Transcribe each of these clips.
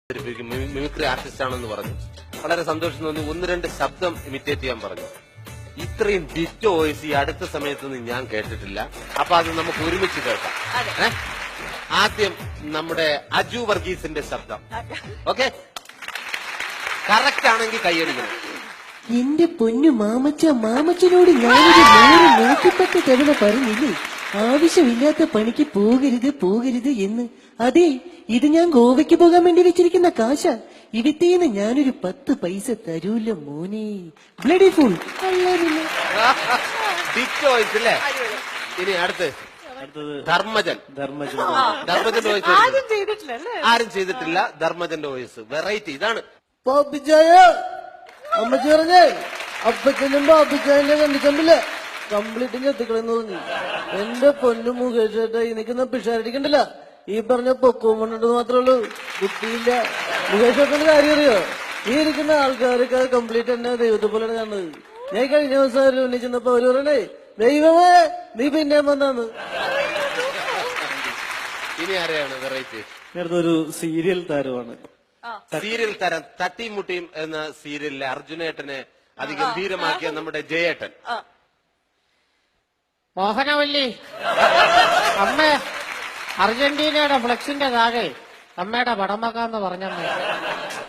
Mimicry artist ആണെന്ന് പറഞ്ഞു. വളരെ സന്തോഷം തോന്നി. ഒന്ന് രണ്ട് ശബ്ദം ഇമിറ്റേറ്റ് ചെയ്യാൻ പറഞ്ഞു. ഇത്രയും ഡിറ്റോ വോയിസ് ഈ അടുത്ത സമയത്തൊന്നും ഞാൻ കേട്ടിട്ടില്ല. അപ്പൊ അത് നമുക്ക് ഒരുമിച്ച് കേൾക്കാം. ആദ്യം നമ്മുടെ അജു വർഗീസിന്റെ ശബ്ദം. ഓക്കെ, കറക്റ്റ് ആണെങ്കിൽ കൈയടിക്കണം. എന്റെ പൊന്നു മാമച്ചനോട് ഞാനൊരു നേരെ നോക്കിപ്പെട്ട തവണ പറഞ്ഞില്ലേ, ആവശ്യമില്ലാത്ത പണിക്ക് പോകരുത് എന്ന്. അതെ, ഇത് ഞാൻ ഗോവയ്ക്ക് പോകാൻ വേണ്ടി വെച്ചിരിക്കുന്ന കാശ. ഇവിടത്തേന്ന് ഞാനൊരു 10 പൈസ തരൂല മോനെ. ബ്ലഡി ഫുൾ ഡിറ്റോ വോയിസ് അല്ലേ? ഇനി അടുത്തത് ധർമ്മജന്റെ വോയിസ് ആരും ചെയ്തിട്ടില്ല. ധർമ്മജന്റെ വോയിസ് വെറൈറ്റി ഇതാണ്. അമ്മച്ചി പറഞ്ഞേ അപ്പച്ചനും ബാപ്പച്ചാന്റെ കണ്ടിക്കണ്ടില്ല കംപ്ലീറ്റ് ഞെത്തിക്കളെന്ന് തോന്നി. എന്റെ പൊന്നു മുകേഷ് ചേട്ടാ, എനിക്കൊന്ന് പിഷാരടിക്കണ്ടല്ല. ഈ പറഞ്ഞ പൊക്കവും കൊണ്ടിട്ട് മാത്രമേ ഉള്ളൂ, കുട്ടിയില്ല. മുകേഷ് ചേട്ടന്റെ കാര്യം അറിയോ? ഈ ഇരിക്കുന്ന ആൾക്കാരൊക്കെ കംപ്ലീറ്റ് എന്നെ ദൈവത്തെ പോലെയാണ് കാണുന്നത്. ഞാൻ കഴിഞ്ഞ ദിവസം അവര് ചെന്നപ്പോ അവര് പറയണേ, ദൈവമേ നീ പിന്നെ വന്നാന്ന്. ഇനി ആരെയാണ് വെറൈറ്റി? ഒരു സീരിയൽ താരമാണ്. സീരിയൽ താരം തട്ടിമുട്ടിയും എന്ന സീരിയലിലെ അർജുനേട്ടനെ അതിഗംഭീരമാക്കിയ നമ്മുടെ ജയേട്ടൻ. മോഹനവല്ലി അമ്മ അർജന്റീനയുടെ ഫ്ലെക്സിന്റെ താഴെ അമ്മയുടെ പടം വെക്കാന്ന് പറഞ്ഞമ്മ.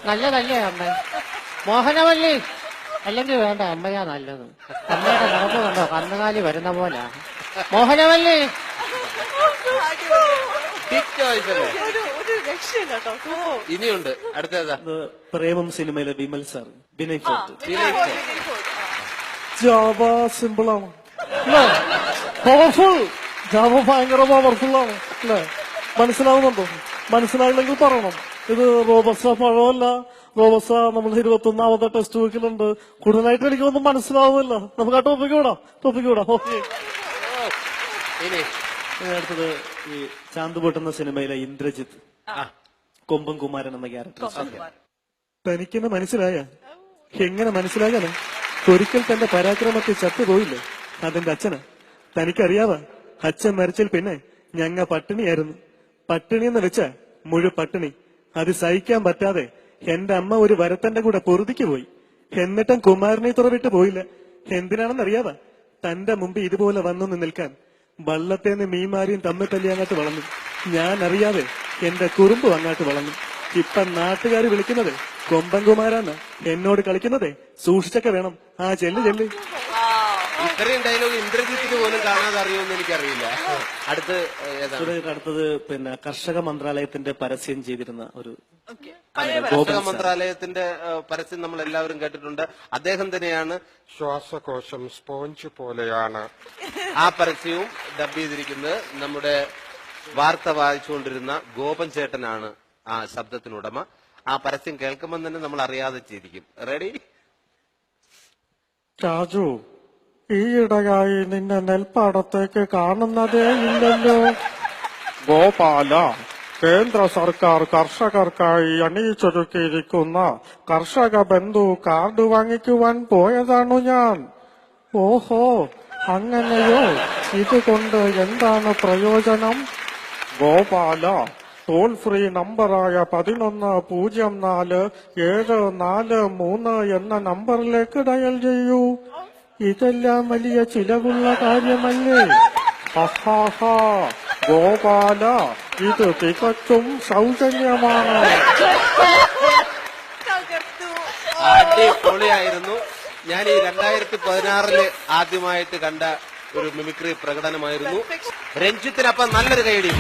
നല്ലതല്ലേ അമ്മ? മോഹനവല്ലി അല്ലെങ്കിൽ വേണ്ട, അമ്മയാ നല്ലത്. അമ്മയുടെ നടപ്പ് കണ്ടോ, കന്നുകാലി വരുന്ന പോലെ. മോഹനവല്ലി ഇനിയുണ്ട്. അടുത്തതാ പ്രേമം സിനിമയിലെ Vimal sir, Vinay fort. Java സിമ്പിളാണ്, പവർഫുൾ. ജാവ ഭയങ്കര പവർഫുൾ ആണ് അല്ലെ? മനസ്സിലാവുന്നുണ്ടോ? മനസ്സിലായില്ലെങ്കിൽ പറയണം. ഇത് റോബസ്റ്റ പഴമല്ല. റോബസ്റ്റ നമ്മൾ 21ാമത്തെ ടെസ്റ്റ് വീക്കിലുണ്ട്. കൂടുതലായിട്ട് എനിക്കൊന്നും മനസ്സിലാവുന്നില്ല. നമുക്ക് ആ ടോപ്പിക്ക് വിടാം. ഓക്കെ, അടുത്തത് ഈ ചാന്ത് പൊട്ടുന്ന സിനിമയിലെ ഇന്ദ്രജിത്ത്, കൊമ്പൻ കുമാരൻ എന്ന ക്യാരക്ടർ. തനിക്കെന്നെ മനസ്സിലായ? എങ്ങനെ മനസ്സിലാകാന്? ഒരിക്കൽ തന്റെ പരാക്രമത്തിൽ ചത്തുപോയില്ലേ അതെന്റെ അച്ഛന്. തനിക്കറിയാവാ, അച്ഛൻ മരിച്ചാൽ പിന്നെ ഞങ്ങ പട്ടിണിയായിരുന്നു. പട്ടിണിയെന്ന് വെച്ച പട്ടിണി. അത് സഹിക്കാൻ പറ്റാതെ എന്റെ അമ്മ ഒരു വരത്തന്റെ കൂടെ പൊറുതിക്ക് പോയി. എന്നിട്ടും കുമാരനെ തുറവിട്ട് പോയില്ല. എന്തിനാണെന്നറിയാവാ? തന്റെ മുമ്പ് ഇതുപോലെ വന്നു നിൽക്കാൻ. വള്ളത്തേന്ന് മീൻമാരിയും തമ്മിൽ തല്ലി അങ്ങോട്ട് വളർന്നു. ഞാൻ അറിയാതെ എന്റെ കുറുമ്പ് അങ്ങോട്ട് വളർന്നു. ഇപ്പൊ നാട്ടുകാർ വിളിക്കുന്നത് കൊമ്പൻകുമാരാന്ന്. എന്നോട് കളിക്കുന്നതേ സൂക്ഷിച്ചൊക്കെ വേണം. ആ ചെല്ല്. ഇത്രയും ഡയലോഗ് ഇന്ദ്രജിത്തിന് പോലും കാണാതെ അറിയുമെന്ന് എനിക്കറിയില്ല. അടുത്തത് പിന്നെ കർഷക മന്ത്രാലയത്തിന്റെ പരസ്യം ചെയ്തിരുന്ന ഒരു കർഷക മന്ത്രാലയത്തിന്റെ പരസ്യം നമ്മൾ എല്ലാവരും കേട്ടിട്ടുണ്ട്. അദ്ദേഹം തന്നെയാണ് ശ്വാസകോശം സ്പോഞ്ച് പോലെയാണ്. ആ പരസ്യവും ഡബ് ചെയ്തിരിക്കുന്നത് നമ്മുടെ വാർത്ത വായിച്ചുകൊണ്ടിരുന്ന ഗോപൻ ചേട്ടനാണ് ആ ശബ്ദത്തിനുടമ. ആ പരസ്യം കേൾക്കുമ്പോൾ തന്നെ നമ്മൾ അറിയാതെ ചിരിക്കും. റെഡി? രാജു, ഈയിടെയായി നിന്നെ നെൽപ്പാടത്തേക്ക് കാണുന്നതേ ഇല്ലല്ലോ. ഗോപാല, കേന്ദ്ര സർക്കാർ കർഷകർക്കായി അണിയിച്ചൊരുക്കിയിരിക്കുന്ന കർഷക ബന്ധു കാർഡ് വാങ്ങിക്കുവാൻ പോയതാണു ഞാൻ. ഓഹോ, അങ്ങനെയോ? ഇതുകൊണ്ട് എന്താണ് പ്രയോജനം? ഗോപാല, ടോൾ ഫ്രീ നമ്പറായ 11047443 എന്ന നമ്പറിലേക്ക് ഡയൽ ചെയ്യൂ. ഇതെല്ലാം വലിയ ചിലവുള്ള കാര്യമല്ലേ? ഗോപാല, ഇത് തികച്ചും സൗജന്യമാണ്. അടിപൊളിയായിരുന്നു. ഞാൻ ഈ 2016 ആദ്യമായിട്ട് കണ്ട ഒരു മിമിക്രി പ്രകടനമായിരുന്നു. രഞ്ജിത്തിനപ്പം നല്ലൊരു കൈയടി.